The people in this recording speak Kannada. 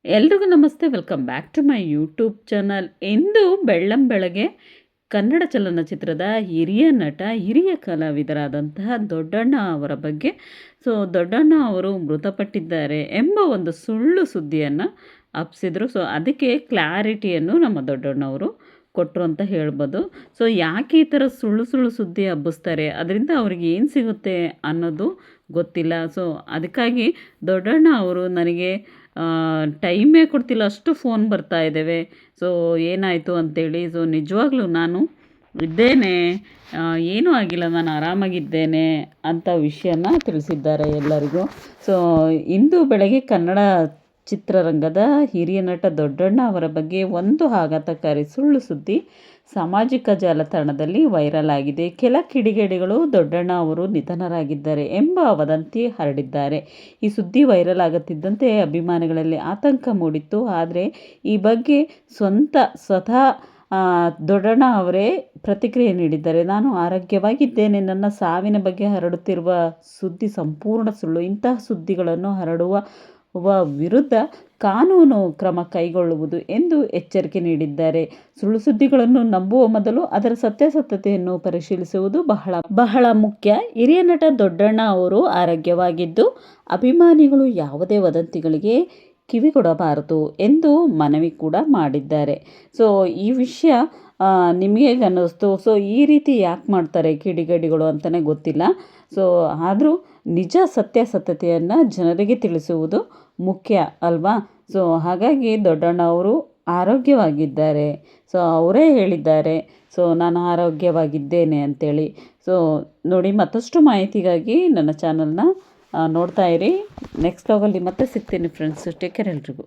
ಎಲ್ರಿಗೂ ನಮಸ್ತೆ. Welcome back to my YouTube channel. ಇಂದು ಬೆಳ್ಳಂಬೆಳಗ್ಗೆ ಕನ್ನಡ ಚಲನಚಿತ್ರದ ಹಿರಿಯ ನಟ, ಹಿರಿಯ ಕಲಾವಿದರಾದಂತಹ ದೊಡ್ಡಣ್ಣ ಅವರ ಬಗ್ಗೆ ದೊಡ್ಡಣ್ಣ ಅವರು ಮೃತಪಟ್ಟಿದ್ದಾರೆ ಎಂಬ ಒಂದು ಸುಳ್ಳು ಸುದ್ದಿಯನ್ನು ಹಬ್ಬಿಸಿದ್ರು. ಅದಕ್ಕೆ ಕ್ಲಾರಿಟಿಯನ್ನು ನಮ್ಮ ದೊಡ್ಡಣ್ಣವರು ಕೊಟ್ಟರು ಅಂತ ಹೇಳ್ಬೋದು. ಯಾಕೆ ಈ ಥರ ಸುಳ್ಳು ಸುಳ್ಳು ಸುದ್ದಿ ಹಬ್ಬಿಸ್ತಾರೆ, ಅದರಿಂದ ಅವ್ರಿಗೆ ಏನು ಸಿಗುತ್ತೆ ಅನ್ನೋದು ಗೊತ್ತಿಲ್ಲ. ಅದಕ್ಕಾಗಿ ದೊಡ್ಡಣ್ಣ ಅವರು ನನಗೆ ಟೈಮೇ ಕೊಡ್ತಿಲ್ಲ, ಅಷ್ಟು ಫೋನ್ ಬರ್ತಾ ಇದ್ದಾವೆ. ಏನಾಯಿತು ಅಂತೇಳಿ. ನಿಜವಾಗ್ಲೂ ನಾನು ಇದ್ದೇನೆ, ಏನೂ ಆಗಿಲ್ಲ, ನಾನು ಆರಾಮಾಗಿದ್ದೇನೆ ಅಂತ ವಿಷಯನ ತಿಳಿಸಿದ್ದಾರೆ ಎಲ್ಲರಿಗೂ. ಇಂದು ಬೆಳಗ್ಗೆ ಕನ್ನಡ ಚಿತ್ರರಂಗದ ಹಿರಿಯ ನಟ ದೊಡ್ಡಣ್ಣ ಅವರ ಬಗ್ಗೆ ಒಂದು ಆಘಾತಕಾರಿ ಸುಳ್ಳು ಸುದ್ದಿ ಸಾಮಾಜಿಕ ಜಾಲತಾಣದಲ್ಲಿ ವೈರಲ್ ಆಗಿದೆ. ಕೆಲ ಕಿಡಿಗೇಡಿಗಳು ದೊಡ್ಡಣ್ಣ ಅವರು ನಿಧನರಾಗಿದ್ದಾರೆ ಎಂಬ ವದಂತಿ ಹರಡಿದ್ದಾರೆ. ಈ ಸುದ್ದಿ ವೈರಲ್ ಆಗುತ್ತಿದ್ದಂತೆ ಅಭಿಮಾನಿಗಳಲ್ಲಿ ಆತಂಕ ಮೂಡಿತ್ತು. ಆದರೆ ಈ ಬಗ್ಗೆ ಸ್ವತಃ ದೊಡ್ಡಣ್ಣ ಅವರೇ ಪ್ರತಿಕ್ರಿಯೆ ನೀಡಿದ್ದಾರೆ. ನಾನು ಆರೋಗ್ಯವಾಗಿದ್ದೇನೆ, ನನ್ನ ಸಾವಿನ ಬಗ್ಗೆ ಹರಡುತ್ತಿರುವ ಸುದ್ದಿ ಸಂಪೂರ್ಣ ಸುಳ್ಳು. ಇಂತಹ ಸುದ್ದಿಗಳನ್ನು ಹರಡುವ ವಿರುದ್ಧ ಕಾನೂನು ಕ್ರಮ ಕೈಗೊಳ್ಳುವುದು ಎಂದು ಎಚ್ಚರಿಕೆ ನೀಡಿದ್ದಾರೆ. ಸುಳ್ಳು ಸುದ್ದಿಗಳನ್ನು ನಂಬುವ ಮೊದಲು ಅದರ ಸತ್ಯಾಸತ್ಯತೆಯನ್ನು ಪರಿಶೀಲಿಸುವುದು ಬಹಳ ಮುಖ್ಯ. ಹಿರಿಯ ನಟ ದೊಡ್ಡಣ್ಣ ಅವರು ಆರೋಗ್ಯವಾಗಿದ್ದು ಅಭಿಮಾನಿಗಳು ಯಾವುದೇ ವದಂತಿಗಳಿಗೆ ಕಿವಿಗೊಡಬಾರದು ಎಂದು ಮನವಿ ಕೂಡ ಮಾಡಿದ್ದಾರೆ. ಈ ವಿಷಯ ನಿಮಗೆ ಅನ್ನಿಸ್ತು. ಈ ರೀತಿ ಯಾಕೆ ಮಾಡ್ತಾರೆ ಕಿಡಿಗೇಡಿಗಳು ಅಂತಲೇ ಗೊತ್ತಿಲ್ಲ. ಆದರೂ ನಿಜ ಸತ್ಯಾಸತ್ಯತೆಯನ್ನು ಜನರಿಗೆ ತಿಳಿಸುವುದು ಮುಖ್ಯ ಅಲ್ವಾ? ಹಾಗಾಗಿ ದೊಡ್ಡಣ್ಣ ಅವರು ಆರೋಗ್ಯವಾಗಿದ್ದಾರೆ. ಅವರೇ ಹೇಳಿದ್ದಾರೆ, ನಾನು ಆರೋಗ್ಯವಾಗಿದ್ದೇನೆ ಅಂತೇಳಿ. ನೋಡಿ, ಮತ್ತಷ್ಟು ಮಾಹಿತಿಗಾಗಿ ನನ್ನ ಚಾನಲ್ನ ನೋಡ್ತಾ ಇರಿ. ನೆಕ್ಸ್ಟ್ ವ್ಲಾಗಲ್ಲಿ ಮತ್ತೆ ಸಿಗ್ತೀನಿ ಫ್ರೆಂಡ್ಸ್. ಟೇಕ್ ಕೇರ್ ಎಲ್ರಿಗೂ.